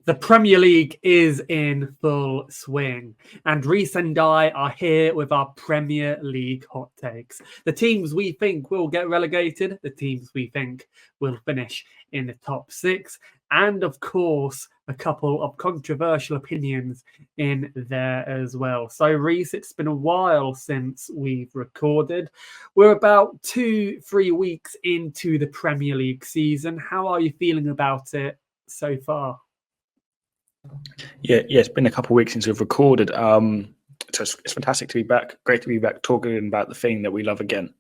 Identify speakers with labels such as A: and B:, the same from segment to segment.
A: The Premier League is in full swing, and Reese and I are here with our Premier League hot takes. The teams we think will get relegated, the teams we think will finish in the top six, and of course, a couple of controversial opinions in there as well. So, Reese, it's been a while since we've recorded. We're about 2-3 weeks into the Premier League season. How are you feeling about it so far?
B: Yeah, it's been a couple of weeks since we've recorded. So it's fantastic to be back. Great to be back talking about the thing that we love again.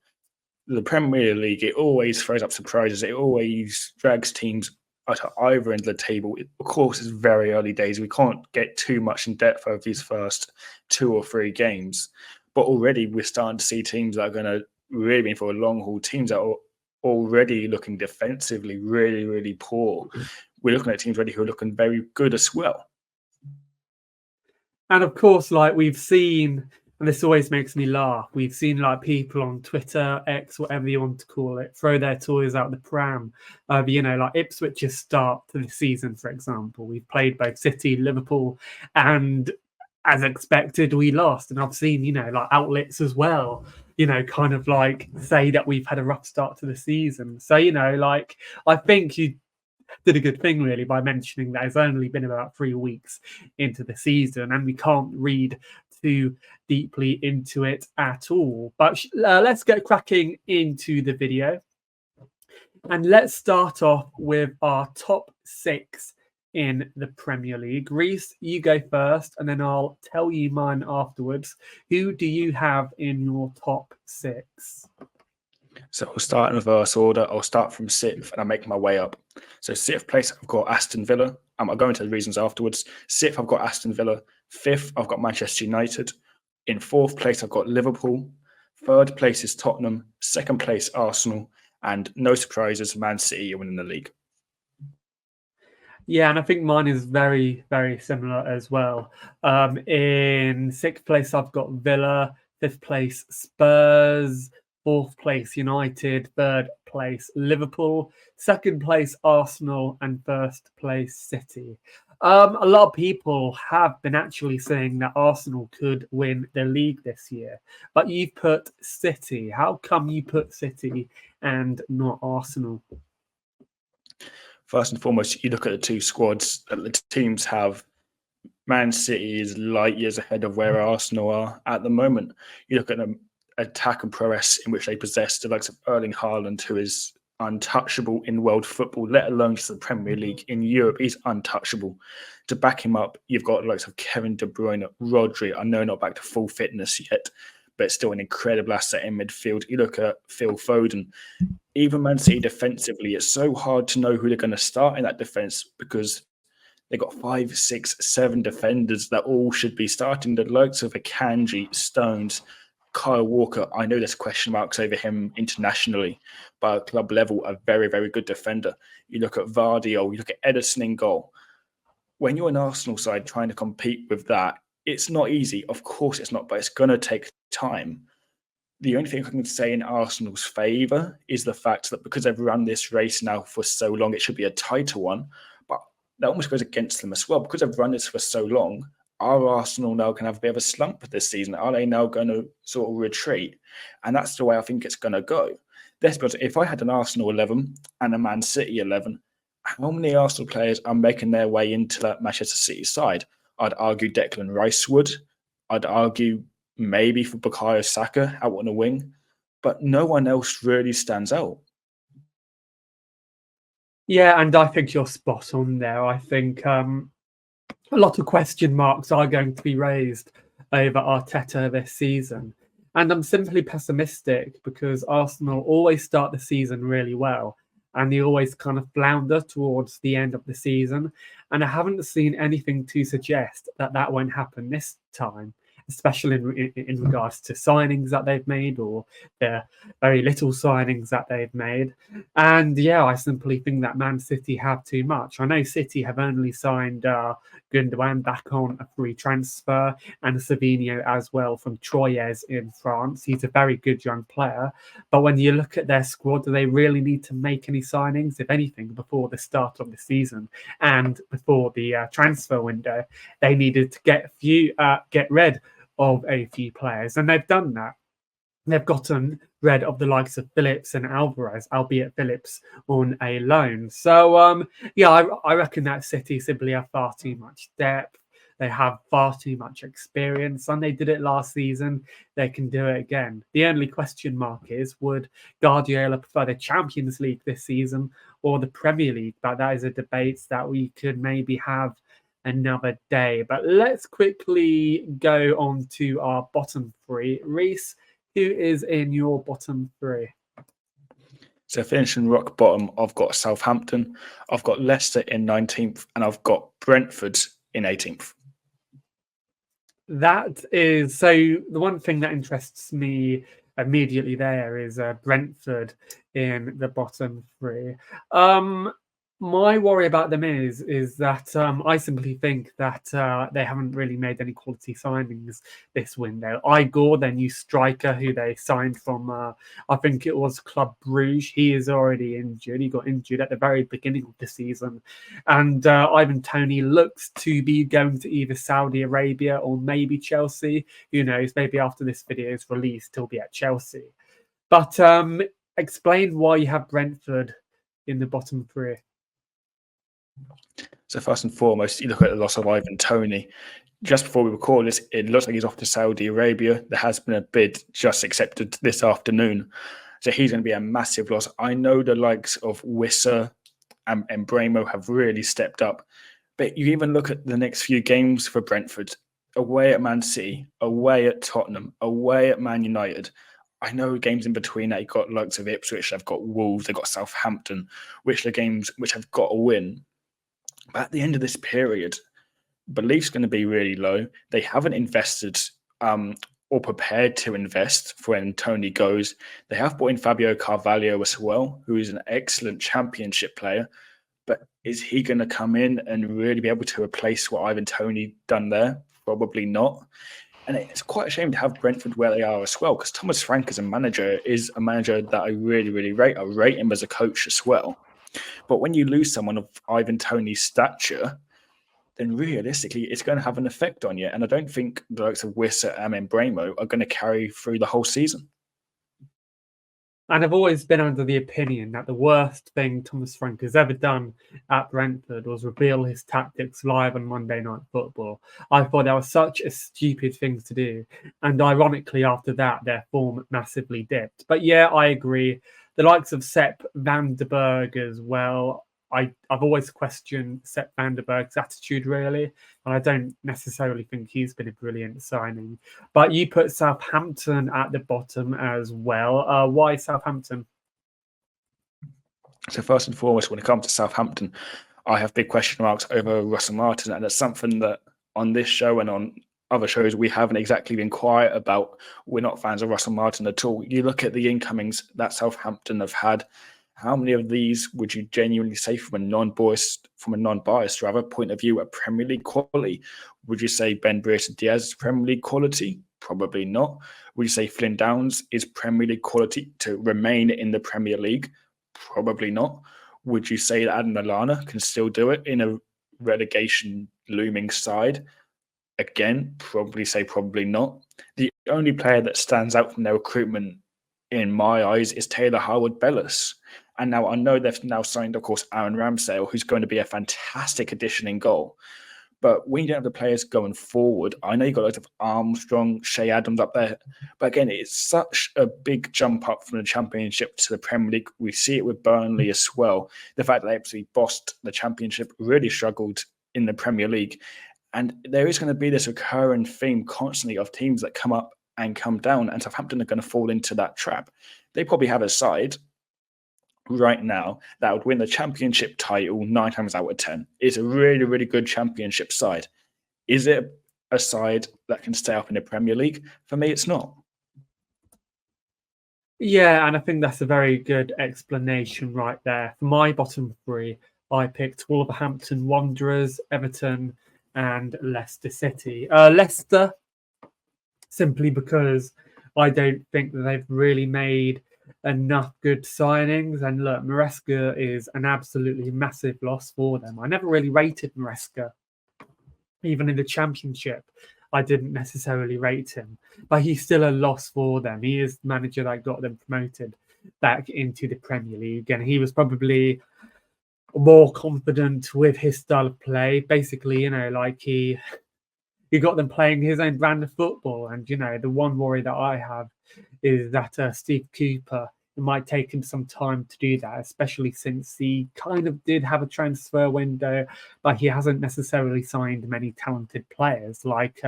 B: The Premier League, it always throws up surprises. It always drags teams at either end of the table. Of course, it's very early days. We can't get too much in depth over these first 2 or 3 games. But already we're starting to see teams that are going to really be for a long haul. Teams that are already looking defensively really, really poor. We're looking at teams already who are looking very good as well.
A: And of course, like we've seen, and this always makes me laugh, we've seen like people on Twitter, X, whatever you want to call it, throw their toys out the pram. Like Ipswich's start to the season, for example. We've played both City, Liverpool, and as expected, we lost. And I've seen, like outlets as well, kind of like say that we've had a rough start to the season. So, I think you did a good thing really by mentioning that it's only been about 3 weeks into the season and we can't read too deeply into it at all. But let's get cracking into the video. And let's start off with our top 6 in the Premier League. Reese, you go first and then I'll tell you mine afterwards. Who do you have in your top 6?
B: So I'll start in reverse order. I'll start from 6th and I'll make my way up. So 6th place, I've got Aston Villa. I'll go into the reasons afterwards. 6th, I've got Aston Villa. 5th, I've got Manchester United. In 4th place, I've got Liverpool. 3rd place is Tottenham. 2nd place, Arsenal. And no surprises, Man City are winning the league.
A: Yeah, and I think mine is very, very similar as well. In 6th place, I've got Villa. 5th place, Spurs. 4th place, United. 3rd place, Liverpool. 2nd place, Arsenal. And 1st place, City. A lot of people have been actually saying that Arsenal could win the league this year. But you've put City. How come you put City and not Arsenal?
B: First and foremost, you look at the 2 squads that the teams have. Man City is light years ahead of where Arsenal are at the moment. You look at them attack and prowess in which they possess, the likes of Erling Haaland, who is untouchable in world football, let alone just the Premier League. In Europe, he's untouchable. To back him up, you've got the likes of Kevin De Bruyne, Rodri. I know not back to full fitness yet, but still an incredible asset in midfield. You look at Phil Foden. Even Man City defensively, it's so hard to know who they're going to start in that defence because they've got 5, 6, 7 defenders that all should be starting. The likes of Akanji, Stones, Kyle Walker, I know there's question marks over him internationally, but at club level, a very, very good defender. You look at Vardy, or you look at Ederson in goal. When you're an Arsenal side trying to compete with that, it's not easy. Of course it's not, but it's going to take time. The only thing I can say in Arsenal's favour is the fact that because they've run this race now for so long, it should be a tighter one, but that almost goes against them as well. Because they've run this for so long, are Arsenal now going to have a bit of a slump this season? Are they now going to sort of retreat? And that's the way I think it's going to go. If I had an Arsenal 11 and a Man City 11, how many Arsenal players are making their way into that Manchester City side? I'd argue Declan Rice would. I'd argue maybe for Bukayo Saka out on a wing, but no one else really stands out.
A: Yeah, and I think you're spot on there. I think a lot of question marks are going to be raised over Arteta this season. And I'm simply pessimistic because Arsenal always start the season really well and they always kind of flounder towards the end of the season. And I haven't seen anything to suggest that that won't happen this time. especially in regards to signings that they've made or the very little signings that they've made. And yeah, I simply think that Man City have too much. I know City have only signed Gundogan back on a free transfer and Savinho as well from Troyes in France. He's a very good young player. But when you look at their squad, do they really need to make any signings, if anything, before the start of the season and before the transfer window? They needed to get rid of a few players, and they've done that. They've gotten rid of the likes of Phillips and Alvarez, albeit Phillips on a loan. So, yeah, I reckon that City simply have far too much depth. They have far too much experience, and they did it last season. They can do it again. The only question mark is, would Guardiola prefer the Champions League this season or the Premier League? But that is a debate that we could maybe have another day. But let's quickly go on to our bottom three. Reese, who is in your bottom three?
B: So finishing rock bottom, I've got Southampton, I've got Leicester in 19th, and I've got Brentford in 18th.
A: That is so. The one thing that interests me immediately there is Brentford in the bottom three. My worry about them is that I simply think that they haven't really made any quality signings this window. Igor, their new striker, who they signed from, I think it was Club Bruges, he is already injured. He got injured at the very beginning of the season. And Ivan Toney looks to be going to either Saudi Arabia or maybe Chelsea. Who knows? Maybe after this video is released, he'll be at Chelsea. But explain why you have Brentford in the bottom three.
B: So first and foremost, you look at the loss of Ivan Toney. Just before we record this, it looks like he's off to Saudi Arabia. There has been a bid just accepted this afternoon. So he's going to be a massive loss. I know the likes of Wissa and Bremo have really stepped up. But you even look at the next few games for Brentford. Away at Man City, away at Tottenham, away at Man United. I know games in between that you've got likes of Ipswich, they've got Wolves, they've got Southampton, which are games which have got to win. But at the end of this period, belief's going to be really low. They haven't invested or prepared to invest for when Toney goes. They have brought in Fabio Carvalho as well, who is an excellent championship player. But is he going to come in and really be able to replace what Ivan Toney done there? Probably not. And it's quite a shame to have Brentford where they are as well, because Thomas Frank as a manager is a manager that I really, really rate. I rate him as a coach as well. But when you lose someone of Ivan Toney's stature, then realistically, it's going to have an effect on you. And I don't think the likes of Wissa and Bremo are going to carry through the whole season.
A: And I've always been under the opinion that the worst thing Thomas Frank has ever done at Brentford was reveal his tactics live on Monday Night Football. I thought that was such a stupid thing to do. And ironically, after that, their form massively dipped. But yeah, I agree. The likes of Sepp van der Berg as well. I've always questioned Sepp van der Berg's attitude, really, and I don't necessarily think he's been a brilliant signing. But you put Southampton at the bottom as well. Why Southampton?
B: So first and foremost, when it comes to Southampton, I have big question marks over Russell Martin, and it's something that on this show and on other shows we haven't exactly been quiet about. We're not fans of Russell Martin at all. You look at the incomings that Southampton have had. How many of these would you genuinely say from a non-biased point of view at Premier League quality? Would you say Ben Brereton Diaz is Premier League quality? Probably not. Would you say Flynn Downs is Premier League quality to remain in the Premier League? Probably not. Would you say that Adam Lallana can still do it in a relegation looming side? Again, probably not. The only player that stands out from their recruitment in my eyes is Taylor Harwood-Bellis. And now I know they've now signed, of course, Aaron Ramsdale, who's going to be a fantastic addition in goal. But when you don't have the players going forward, I know you've got lots of Armstrong, Shea Adams up there. But again, it's such a big jump up from the Championship to the Premier League. We see it with Burnley as well. The fact that they absolutely bossed the Championship, really struggled in the Premier League. And there is going to be this recurring theme constantly of teams that come up and come down, and Southampton are going to fall into that trap. They probably have a side right now that would win the Championship title 9 times out of 10. It's a really, really good Championship side. Is it a side that can stay up in the Premier League. For me, it's not.
A: Yeah, and I think that's a very good explanation right there. For my bottom three, I picked Wolverhampton Wanderers, Everton, and Leicester City. Leicester, simply because I don't think that they've really made enough good signings. And look, Maresca is an absolutely massive loss for them. I never really rated Maresca, even in the Championship. I didn't necessarily rate him, but he's still a loss for them. He is the manager that got them promoted back into the Premier League, and he was probably more confident with his style of play. Basically, like he got them playing his own brand of football. And the one worry that I have is that Steve Cooper, it might take him some time to do that, especially since he kind of did have a transfer window, but he hasn't necessarily signed many talented players. Like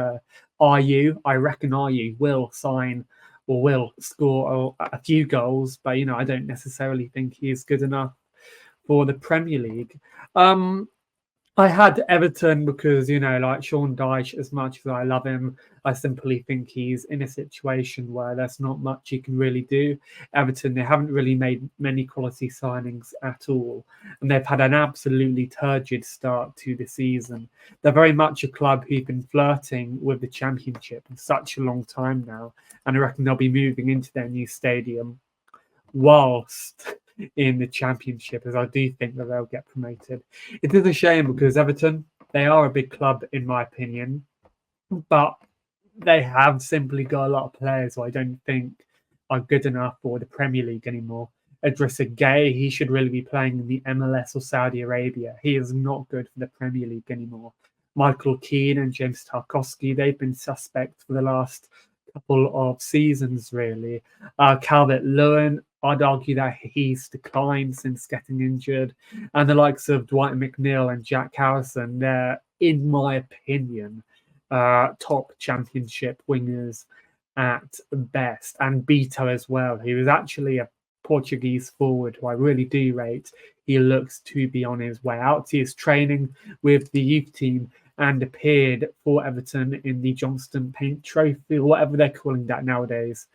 A: RU, I reckon RU will sign or will score a few goals, but I don't necessarily think he is good enough for the Premier League. I had Everton because, like Sean Dyche, as much as I love him, I simply think he's in a situation where there's not much he can really do. Everton, they haven't really made many quality signings at all, and they've had an absolutely turgid start to the season. They're very much a club who've been flirting with the Championship for such a long time now, and I reckon they'll be moving into their new stadium whilst in the Championship, as I do think that they'll get promoted. It is a shame because Everton, they are a big club in my opinion, but they have simply got a lot of players who I don't think are good enough for the Premier League anymore. Idrissa Gueye, he should really be playing in the MLS or Saudi Arabia. He is not good for the Premier League anymore. Michael Keane and James Tarkowski, they've been suspect for the last couple of seasons, really. Calvert-Lewin, I'd argue that he's declined since getting injured. And the likes of Dwight McNeil and Jack Harrison, they're, in my opinion, top Championship wingers at best. And Beto as well, who is actually a Portuguese forward who I really do rate. He looks to be on his way out. He is training with the youth team and appeared for Everton in the Johnston Paint Trophy, or whatever they're calling that nowadays,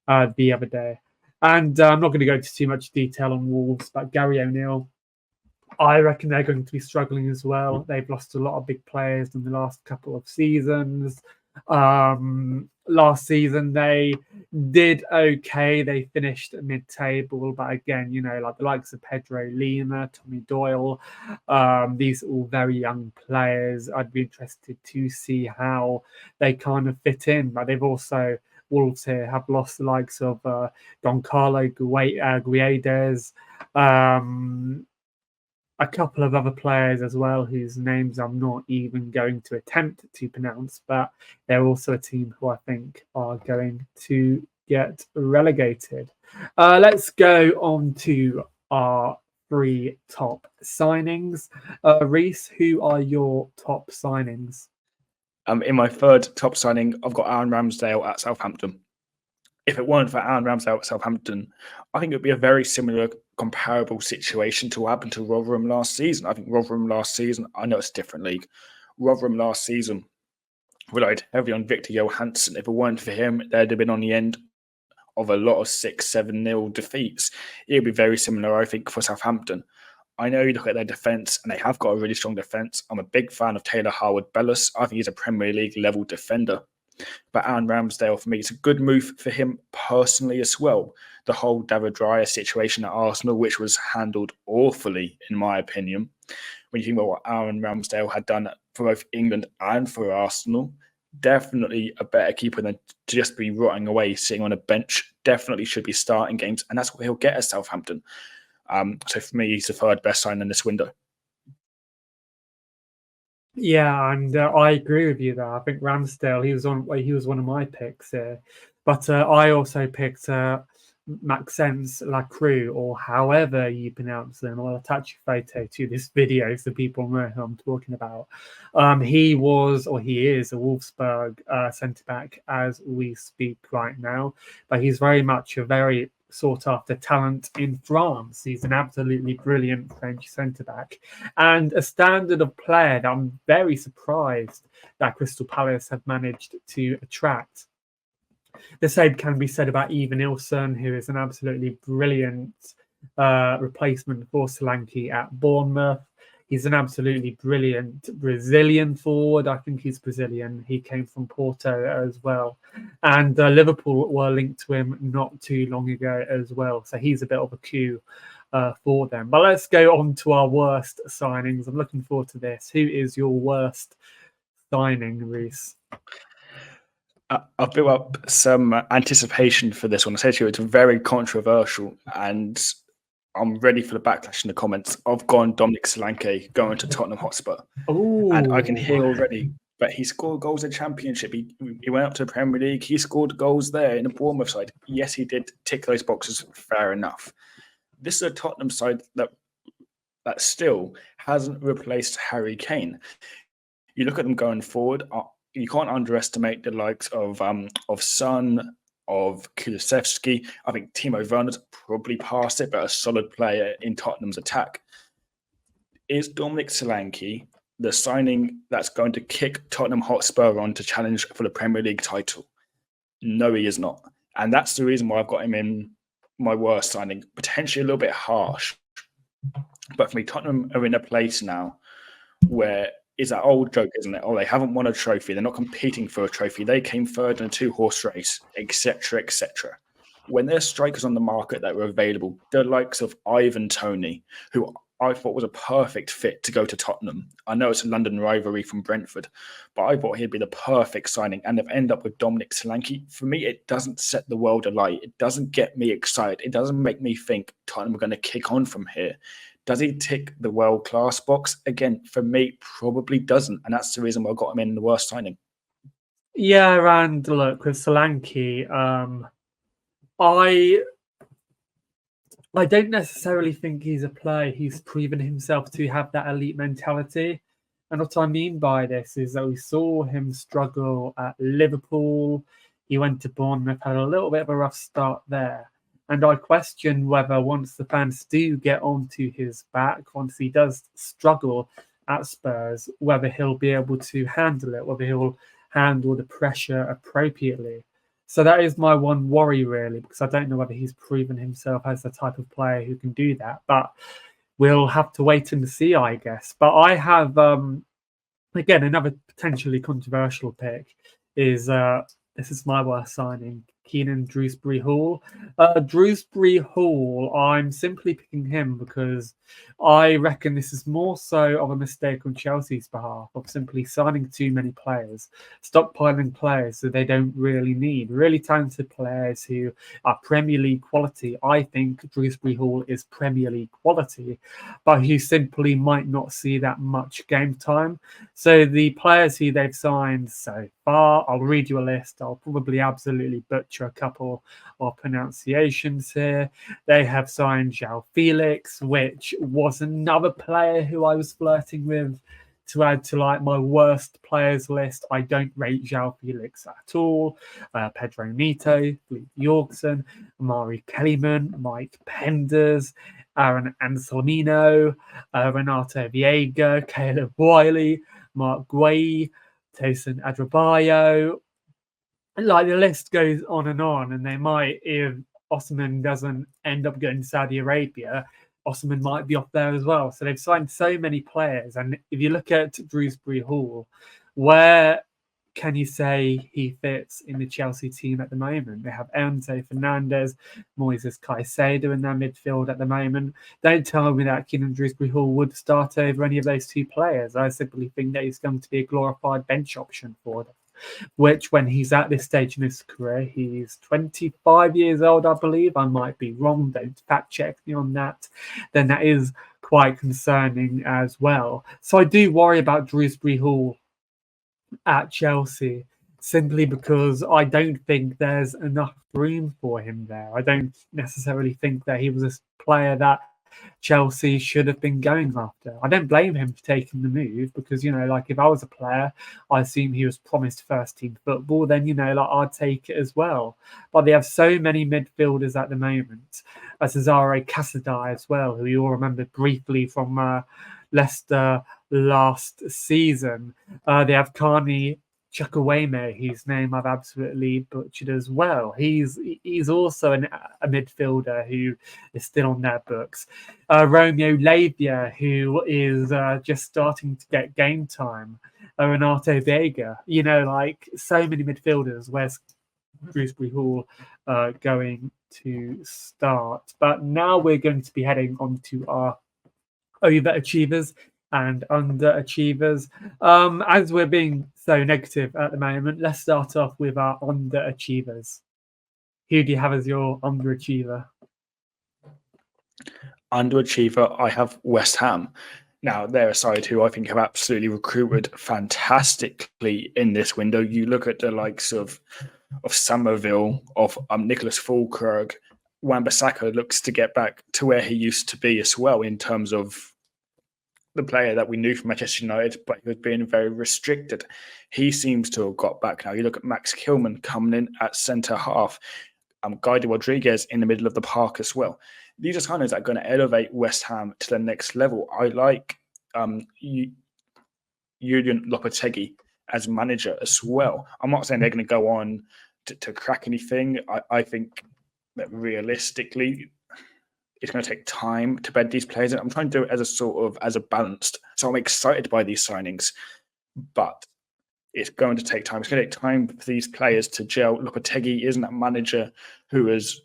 A: the other day. And I'm not going to go into too much detail on Wolves, but Gary O'Neill, I reckon they're going to be struggling as well. They've lost a lot of big players in the last couple of seasons. Last season, they did okay. They finished mid-table, but again, like the likes of Pedro Lima, Tommy Doyle, these are all very young players. I'd be interested to see how they kind of fit in, but they've also, Wolves here have lost the likes of Goncalo Guedes, a couple of other players as well whose names I'm not even going to attempt to pronounce, but they're also a team who I think are going to get relegated. Let's go on to our three top signings. Reese, who are your top signings?
B: In my third top signing, I've got Aaron Ramsdale at Southampton. If it weren't for Aaron Ramsdale at Southampton, I think it would be a very similar, comparable situation to what happened to Rotherham last season. I think Rotherham last season, I know it's a different league. Rotherham last season relied heavily on Victor Johansson. If it weren't for him, they'd have been on the end of a lot of 6-7-0 defeats. It would be very similar, I think, for Southampton. I know you look at their defence, and they have got a really strong defence. I'm a big fan of Taylor Howard-Bellis. I think he's a Premier League level defender. But Aaron Ramsdale, for me, it's a good move for him personally as well. The whole David Raya situation at Arsenal, which was handled awfully, in my opinion. When you think about what Aaron Ramsdale had done for both England and for Arsenal, definitely a better keeper than to just be rotting away, sitting on a bench. Definitely should be starting games, and that's what he'll get at Southampton. So for me, he's the third best sign in this window.
A: Yeah, and I agree with you there. I think Ramsdale, he was one of my picks here, but I also picked Maxence Lacroix, or however you pronounce them. I'll attach a photo to this video so people know who I'm talking about. He is a Wolfsburg centre back as we speak right now, but he's very much a very sought after talent in France. He's an absolutely brilliant French centre-back and a standard of player that I'm very surprised that Crystal Palace have managed to attract. The same can be said about Ivan Nilsson, who is an absolutely brilliant replacement for Solanke at Bournemouth. He's an absolutely brilliant Brazilian forward. I think he's Brazilian. He came from Porto as well. And Liverpool were linked to him not too long ago as well. So he's a bit of a coup for them. But let's go on to our worst signings. I'm looking forward to this. Who is your worst signing, Reese?
B: I've built up some anticipation for this one. I say to you, it's very controversial, and I'm ready for the backlash in the comments. I've gone Dominic Solanke going to Tottenham Hotspur.
A: Ooh.
B: And I can hear already, but he scored goals in the Championship. He went up to the Premier League. He scored goals there in the Bournemouth side. Yes, he did tick those boxes. Fair enough. This is a Tottenham side that still hasn't replaced Harry Kane. You look at them going forward. You can't underestimate the likes of Son, of Kulusevski. I think Timo Werner's probably past it, but a solid player in Tottenham's attack. Is Dominic Solanke the signing that's going to kick Tottenham Hotspur on to challenge for the Premier League title? No, he is not. And that's the reason why I've got him in my worst signing. Potentially a little bit harsh. But for me, Tottenham are in a place now where is that old joke, isn't it? Oh, they haven't won a trophy. They're not competing for a trophy. They came third in a 2-horse race, etc., etc. When there's strikers on the market that were available, the likes of Ivan Toney, who I thought was a perfect fit to go to Tottenham. I know it's a London rivalry from Brentford, but I thought he'd be the perfect signing. And they've ended up with Dominic Solanke. For me, it doesn't set the world alight. It doesn't get me excited. It doesn't make me think Tottenham are going to kick on from here. Does he tick the world-class box? Again, for me, probably doesn't. And that's the reason why I got him in the worst signing.
A: Yeah, and look, with Solanke, I don't necessarily think he's a player who's proven himself to have that elite mentality. And what I mean by this is that we saw him struggle at Liverpool. He went to Bournemouth, had a little bit of a rough start there. And I question whether once the fans do get onto his back, once he does struggle at Spurs, whether he'll be able to handle it, whether he'll handle the pressure appropriately. So that is my one worry, really, because I don't know whether he's proven himself as the type of player who can do that. But we'll have to wait and see, I guess. But I have, again, another potentially controversial pick is this is my worst signing, Keenan Dewsbury-Hall. Dewsbury-Hall, I'm simply picking him because I reckon this is more so of a mistake on Chelsea's behalf of simply signing too many players, stockpiling players that they don't really need. Really talented players who are Premier League quality. I think Dewsbury-Hall is Premier League quality, but who simply might not see that much game time. So the players who they've signed so far, I'll read you a list. I'll probably absolutely butcher a couple of pronunciations here. They have signed João Felix, which was another player who I was flirting with to add to like my worst players list. I don't rate João Felix at all. Pedro Neto, Luke Yorkson, Amari Kellyman, Mike Penders, Aaron Anselmino, Renato Viega, Caleb Wiley, Mark Guay, Tosin Adrabayo. Like the list goes on, and they might, if Osimhen doesn't end up going to Saudi Arabia, Osimhen might be off there as well. So they've signed so many players. And if you look at Dewsbury-Hall, where can you say he fits in the Chelsea team at the moment? They have Enzo Fernandez, Moises Caicedo in their midfield at the moment. Don't tell me that Keenan Dewsbury-Hall would start over any of those two players. I simply think that he's going to be a glorified bench option for them, which when he's at this stage in his career, he's 25 years old, I believe. I might be wrong. Don't fact check me on that. Then that is quite concerning as well. So I do worry about Dewsbury-Hall at Chelsea simply because I don't think there's enough room for him there. I don't necessarily think that he was a player that Chelsea should have been going after. I don't blame him for taking the move because, like if I was a player, I assume he was promised first team football, then, like I'd take it as well. But they have so many midfielders at the moment. Cesare Casadei as well, who you all remember briefly from Leicester last season. They have Carney Chukwueme, whose name I've absolutely butchered as well. He's also a midfielder who is still on their books. Romeo Lavia, who is just starting to get game time. Renato Vega, like so many midfielders. Where's Shrewsbury Hall going to start? But now we're going to be heading on to our overachievers and underachievers. As we're being so negative at the moment, let's start off with our underachievers. Who do you have as your underachiever?
B: Underachiever, I have West Ham. Now, they're a side who I think have absolutely recruited fantastically in this window. You look at the likes of Somerville, of Nicholas Fulkrug. Wan-Bissaka looks to get back to where he used to be as well in terms of the player that we knew from Manchester United, but he was being very restricted. He seems to have got back now. You look at Max Kilman coming in at centre half, Guido Rodriguez in the middle of the park as well. These are signings that are going to elevate West Ham to the next level. I like Julian Lopetegui as manager as well. I'm not saying they're going to go on to crack anything. I think that realistically, it's going to take time to bed these players in. I'm trying to do it as a balanced. So I'm excited by these signings, but it's going to take time. It's going to take time for these players to gel. Lopetegui isn't that manager who has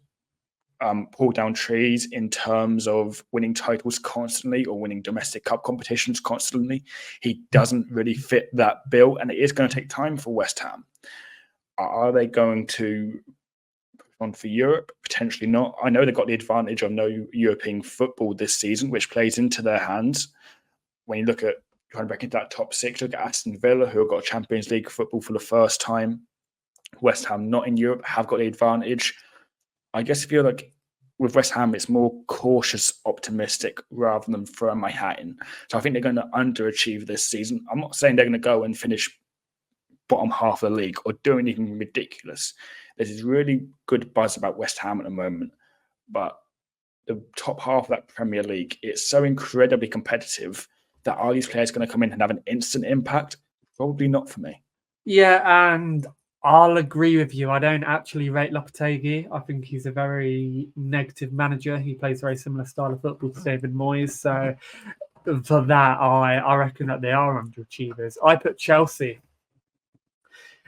B: pulled down trees in terms of winning titles constantly or winning domestic cup competitions constantly. He doesn't really fit that bill, and it is going to take time for West Ham. Are they going to push on for Europe? Potentially not. I know they've got the advantage of no European football this season, which plays into their hands. When you look at trying to break into that top six, look at Aston Villa, who have got Champions League football for the first time. West Ham, not in Europe, have got the advantage. I guess if you're like with West Ham, it's more cautious, optimistic rather than throwing my hat in. So I think they're going to underachieve this season. I'm not saying they're going to go and finish bottom half of the league or do anything ridiculous. There's this really good buzz about West Ham at the moment, but the top half of that Premier League, it's so incredibly competitive that are these players going to come in and have an instant impact? Probably not for me.
A: Yeah, and I'll agree with you. I don't actually rate Lopetegui. I think he's a very negative manager. He plays a very similar style of football to David Moyes. So for that, I reckon that they are underachievers. I put Chelsea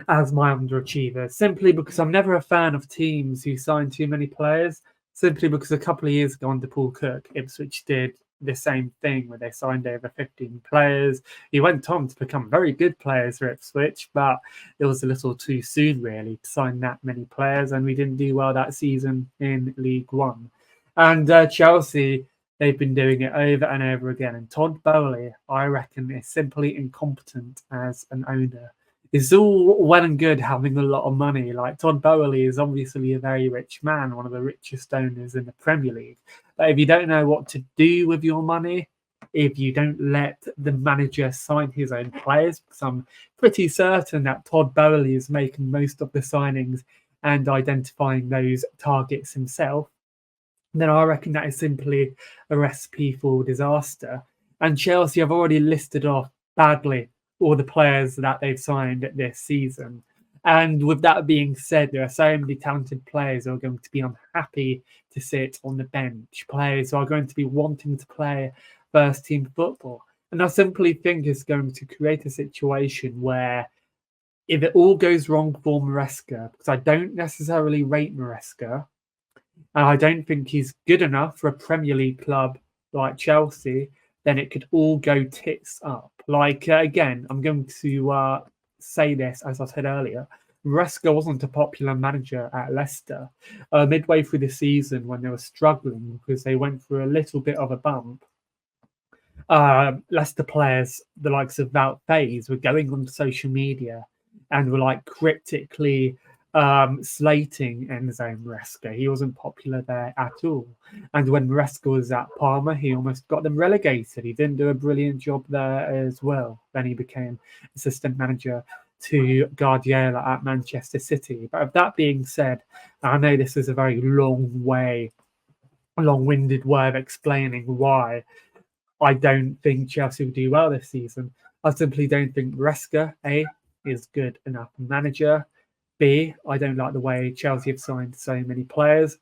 A: as my underachiever simply because I'm never a fan of teams who sign too many players. Simply because a couple of years ago under Paul Cook, Ipswich did the same thing where they signed over 15 players. He went on to become very good players for Ipswich, but it was a little too soon really to sign that many players, and we didn't do well that season in League One. And Chelsea, they've been doing it over and over again, and Todd Bowley, I reckon, is simply incompetent as an owner. It's all well and good having a lot of money. Like Todd Bowley is obviously a very rich man, one of the richest owners in the Premier League. But if you don't know what to do with your money, if you don't let the manager sign his own players, because I'm pretty certain that Todd Bowley is making most of the signings and identifying those targets himself, then I reckon that is simply a recipe for disaster. And Chelsea have already listed off badly all the players that they've signed this season. And with that being said, there are so many talented players who are going to be unhappy to sit on the bench, players who are going to be wanting to play first team football. And I simply think it's going to create a situation where if it all goes wrong for Maresca, because I don't necessarily rate Maresca, and I don't think he's good enough for a Premier League club like Chelsea, then it could all go tits up. Like, again, I'm going to say this, as I said earlier, Maresca wasn't a popular manager at Leicester. Midway through the season, when they were struggling because they went through a little bit of a bump, Leicester players, the likes of Wout Faes, were going on social media and were like cryptically slating Enzo Maresca. He wasn't popular there at all. And when Maresca was at Parma, he almost got them relegated. He didn't do a brilliant job there as well. Then he became assistant manager to Guardiola at Manchester City. But with that being said, I know this is a very long-winded way of explaining why I don't think Chelsea will do well this season. I simply don't think Maresca, A, is good enough manager. B, I don't like the way Chelsea have signed so many players.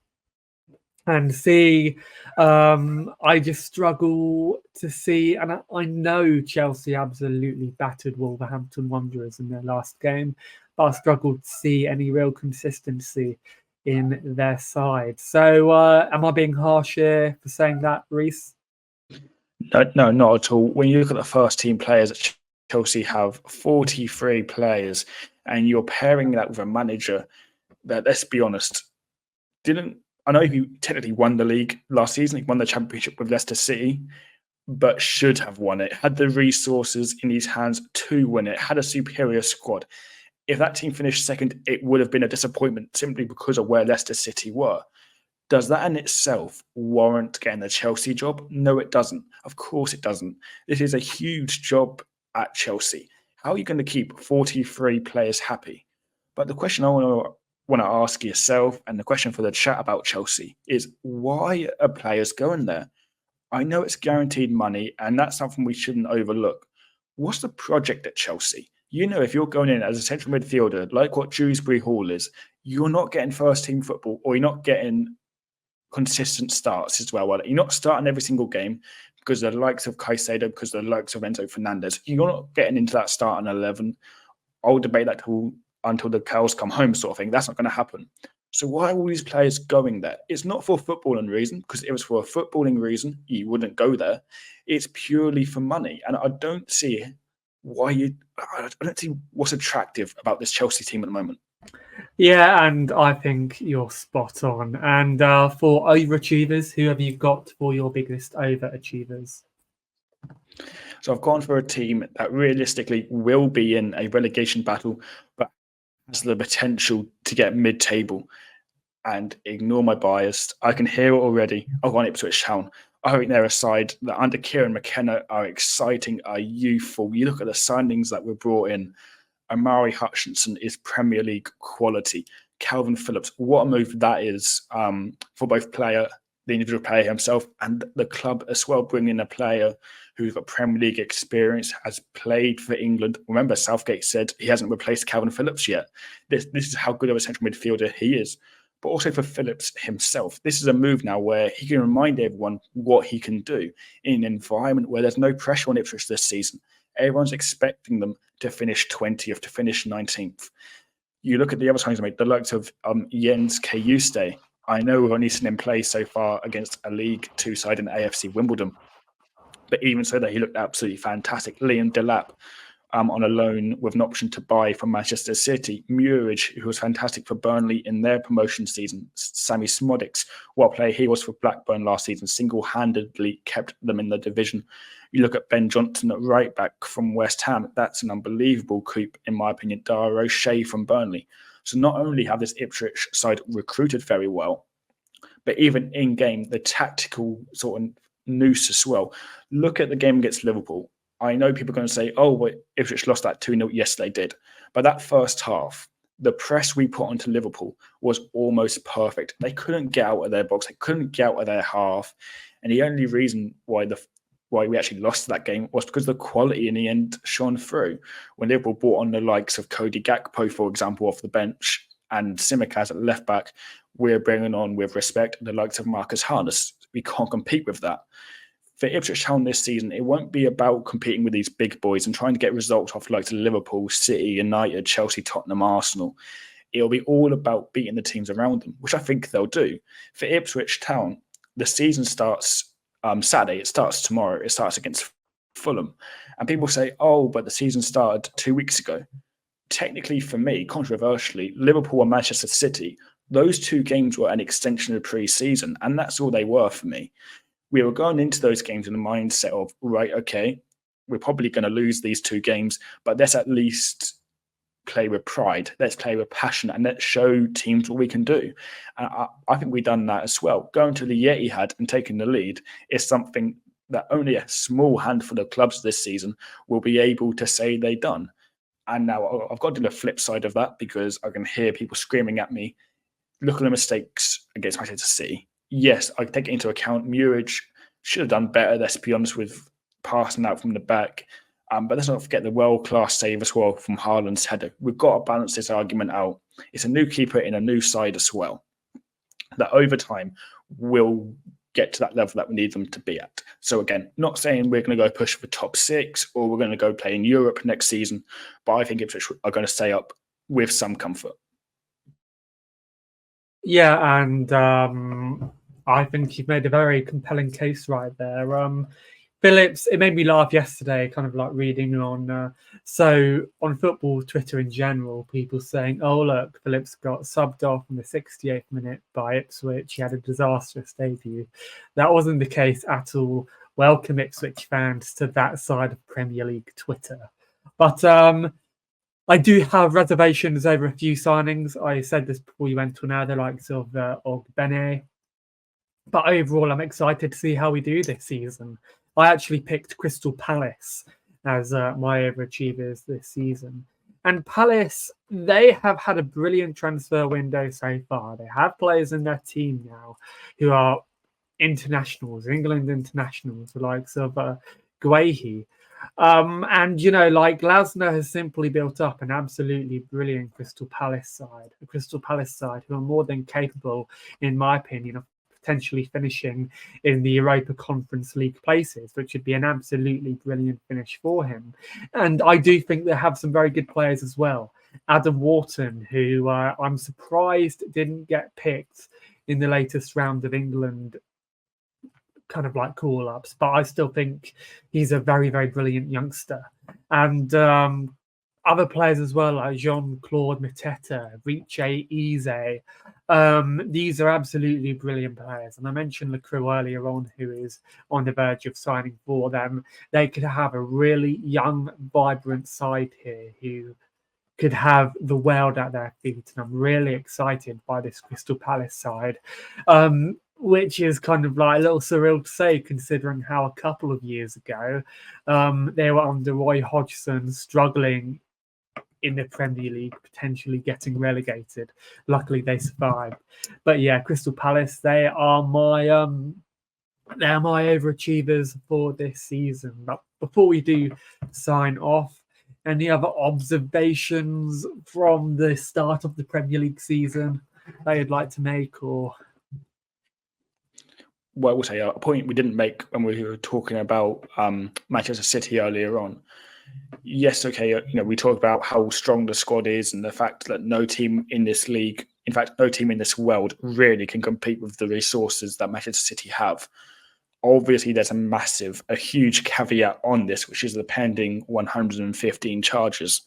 A: And C, I just struggle to see, and I know Chelsea absolutely battered Wolverhampton Wanderers in their last game, but I struggle to see any real consistency in their side. So am I being harsh here for saying that, Reese?
B: No, not at all. When you look at the first team players at Chelsea have 43 players, and you're pairing that with a manager that, let's be honest, I know he technically won the league last season. He won the championship with Leicester City, but should have won it. Had the resources in his hands to win it. Had a superior squad. If that team finished second, it would have been a disappointment simply because of where Leicester City were. Does that in itself warrant getting the Chelsea job? No, it doesn't. Of course it doesn't. This is a huge job at Chelsea. How are you going to keep 43 players happy? But the question I want to ask yourself, and the question for the chat about Chelsea, is why are players going there? I know it's guaranteed money, and that's something we shouldn't overlook. What's the project at Chelsea? You know, if you're going in as a central midfielder, like what Dewsbury Hall is, you're not getting first team football, or you're not getting consistent starts as well. You're not starting every single game because the likes of Caicedo, because the likes of Enzo Fernandez, you're not getting into that starting 11. I'll debate that until the cows come home sort of thing. That's not going to happen. So why are all these players going there? It's not for a footballing reason, because if it was for a footballing reason, you wouldn't go there. It's purely for money. And I don't see I don't see what's attractive about this Chelsea team at the moment.
A: Yeah, and I think you're spot on. And for overachievers, who have you got for your biggest overachievers?
B: So I've gone for a team that realistically will be in a relegation battle, but has the potential to get mid-table. And ignore my bias, I can hear it already. I've gone Ipswich Town. I think they're a side that under Kieran McKenna are exciting, are youthful. You look at the signings that were brought in. Amari Hutchinson is Premier League quality. Calvin Phillips, what a move that is for both the individual player himself, and the club as well, bringing a player who's got Premier League experience, has played for England. Remember, Southgate said he hasn't replaced Calvin Phillips yet. This is how good of a central midfielder he is. But also for Phillips himself, this is a move now where he can remind everyone what he can do in an environment where there's no pressure on Ipswich this season. Everyone's expecting them to finish 20th, to finish 19th. You look at the other signings made, the likes of Jens Kayuste. I know we've only seen him play so far against a League Two side in AFC Wimbledon, but even so, that he looked absolutely fantastic. Liam Delap on a loan with an option to buy from Manchester City. Murridge, who was fantastic for Burnley in their promotion season. Sammy Smodics, what a player he was for Blackburn last season, single-handedly kept them in the division. You look at Ben Johnson at right back from West Ham. That's an unbelievable coup, in my opinion. Dara O'Shea from Burnley. So not only have this Ipswich side recruited very well, but even in-game, the tactical sort of noose as well. Look at the game against Liverpool. I know people are going to say, oh, well, Ipswich lost that 2-0. Yes, they did. But that first half, the press we put onto Liverpool was almost perfect. They couldn't get out of their box. They couldn't get out of their half. And the only reason why we actually lost that game was because the quality in the end shone through. When Liverpool brought on the likes of Cody Gakpo, for example, off the bench, and Tsimikas at left back, we're bringing on, with respect, the likes of Marcus Harness. We can't compete with that. For Ipswich Town this season, it won't be about competing with these big boys and trying to get results off like Liverpool, City, United, Chelsea, Tottenham, Arsenal. It'll be all about beating the teams around them, which I think they'll do. For Ipswich Town, the season starts Saturday. It starts tomorrow. It starts against Fulham. And people say, oh, but the season started 2 weeks ago. Technically, for me, controversially, Liverpool and Manchester City, those two games were an extension of pre-season, and that's all they were for me. We were going into those games in the mindset of, right, okay, we're probably going to lose these two games, but let's at least play with pride. Let's play with passion, and let's show teams what we can do. And I think we've done that as well. Going to the Etihad and taking the lead is something that only a small handful of clubs this season will be able to say they've done. And now I've got to do the flip side of that, because I can hear people screaming at me, look at the mistakes against Manchester City. Yes, I take it into account. Muric should have done better, let's be honest, with passing out from the back. But let's not forget the world-class save as well from Haaland's header. We've got to balance this argument out. It's a new keeper in a new side as well, that over time will get to that level that we need them to be at. So again, not saying we're going to go push for top 6 or we're going to go play in Europe next season, but I think Ipswich are going to stay up with some comfort.
A: Yeah, and I think you've made a very compelling case right there. Phillips, it made me laugh yesterday, kind of like reading on football Twitter in general, people saying, oh, look, Phillips got subbed off in the 68th minute by Ipswich. He had a disastrous debut. That wasn't the case at all. Welcome, Ipswich fans, to that side of Premier League Twitter. But I do have reservations over a few signings. I said this before you went on now, the likes of Ogbene. But overall, I'm excited to see how we do this season. I actually picked Crystal Palace as my overachievers this season. And Palace, they have had a brilliant transfer window so far. They have players in their team now who are internationals, England internationals, the likes of Guehi. And, like Glasner has simply built up an absolutely brilliant Crystal Palace side, a Crystal Palace side who are more than capable, in my opinion, of potentially finishing in the Europa Conference League places, which would be an absolutely brilliant finish for him. And I do think they have some very good players as well. Adam Wharton, who I'm surprised didn't get picked in the latest round of England kind of like call-ups, but I still think he's a very, very brilliant youngster. And other players as well, like Jean-Claude Mateta, Riche Eze. These are absolutely brilliant players. And I mentioned Lacroix earlier on, who is on the verge of signing for them. They could have a really young, vibrant side here who could have the world at their feet. And I'm really excited by this Crystal Palace side, which is kind of like a little surreal to say, considering how a couple of years ago they were under Roy Hodgson, struggling in the Premier League, potentially getting relegated. Luckily, they survived. But yeah, Crystal Palace, they are my overachievers for this season. But before we do sign off, any other observations from the start of the Premier League season that you'd like to make, or?
B: Well, I will say a point we didn't make when we were talking about Manchester City earlier on. Yes, okay, we talked about how strong the squad is and the fact that no team in this league, in fact, no team in this world really can compete with the resources that Manchester City have. Obviously, there's a huge caveat on this, which is the pending 115 charges.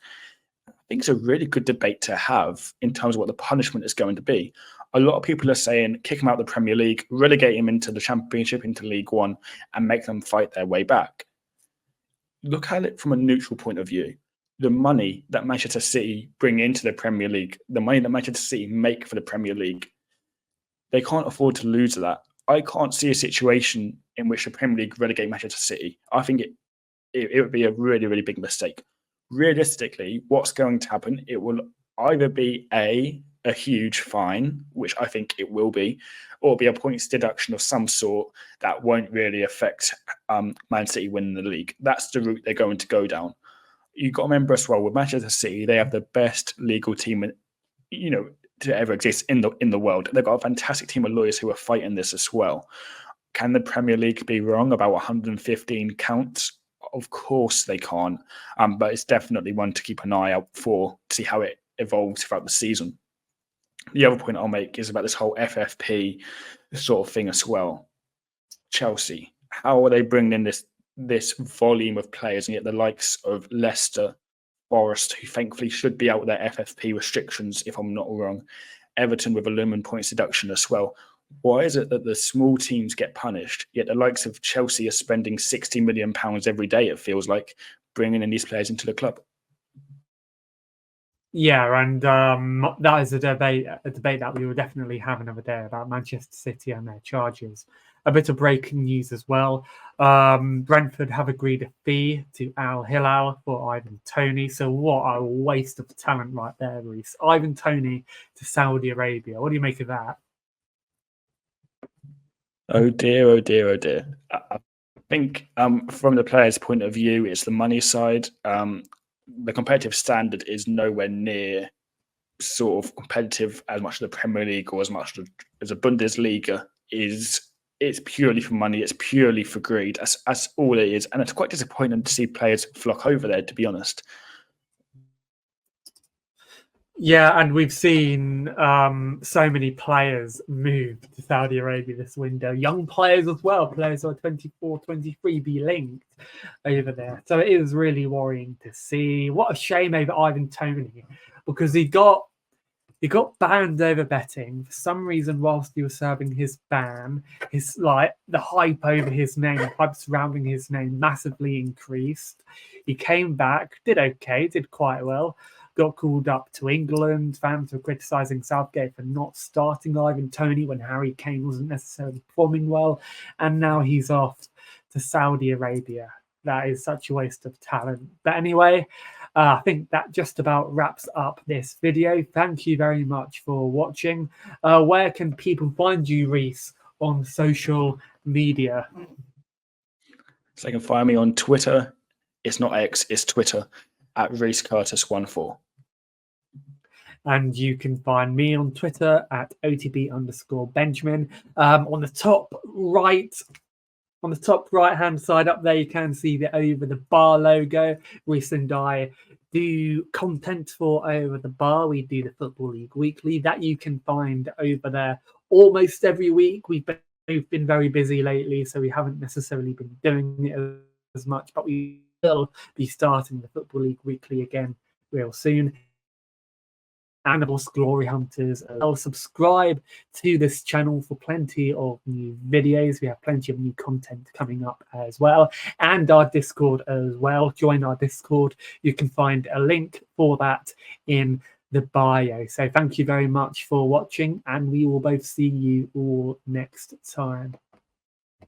B: I think it's a really good debate to have in terms of what the punishment is going to be. A lot of people are saying kick them out of the Premier League, relegate them into the Championship, into League One, and make them fight their way back. Look at it from a neutral point of view. The money that Manchester City bring into the Premier League, the money that Manchester City make for the Premier League, they can't afford to lose that. I can't see a situation in which the Premier League relegate Manchester City. I think it would be a really, really big mistake. Realistically, what's going to happen? It will either be a huge fine, which I think it will be, or be a points deduction of some sort that won't really affect Man City winning the league. That's the route they're going to go down. You've got to remember as well, with Manchester City, they have the best legal team to ever exist in the world. They've got a fantastic team of lawyers who are fighting this as well. Can the Premier League be wrong about 115 counts? Of course they can't, but it's definitely one to keep an eye out for, to see how it evolves throughout the season. The other point I'll make is about this whole FFP sort of thing as well. Chelsea, how are they bringing in this volume of players, and yet the likes of Leicester, Forest, who thankfully should be out with their FFP restrictions, if I'm not wrong, Everton with a lumen points deduction as well. Why is it that the small teams get punished, yet the likes of Chelsea are spending £60 million every day, it feels like, bringing in these players into the club?
A: Yeah, and that is a debate that we will definitely have another day about Manchester City and their charges. A bit of breaking news as well. Brentford have agreed a fee to Al Hilal for Ivan Toney. So what a waste of talent right there, Reece. Ivan Toney to Saudi Arabia. What do you make of that?
B: Oh dear, oh dear, oh dear. I think from the player's point of view, it's the money side. The competitive standard is nowhere near sort of competitive as much as the Premier League or as much as a Bundesliga is. It's purely for money. It's purely for greed. That's all it is, and it's quite disappointing to see players flock over there. To be honest.
A: Yeah, and we've seen so many players move to Saudi Arabia this window. Young players as well, players who are 24, 23 be linked over there. So it is really worrying to see. What a shame over Ivan Toney, because he got banned over betting for some reason whilst he was serving his ban. His the hype over his name, the hype surrounding his name massively increased. He came back, did okay, did quite well. Got called up to England. Fans were criticising Southgate for not starting Ivan Toney when Harry Kane wasn't necessarily performing well. And now he's off to Saudi Arabia. That is such a waste of talent. But anyway, I think that just about wraps up this video. Thank you very much for watching. Where can people find you, Reece, on social media?
B: So they can find me on Twitter. It's not X, it's Twitter at ReeceCurtis14.
A: And you can find me on Twitter at OTB_Benjamin. On the top right-hand side up there, you can see the Over the Bar logo. Reece and I do content for Over the Bar. We do the Football League Weekly that you can find over there almost every week. We've been very busy lately, so we haven't necessarily been doing it as much, but we will be starting the Football League Weekly again real soon. And of course, Glory Hunters. I'll subscribe to this channel for plenty of new videos. We have plenty of new content coming up as well, and our Discord as well. Join our Discord. You can find a link for that in the bio. So thank you very much for watching, and we will both see you all next time.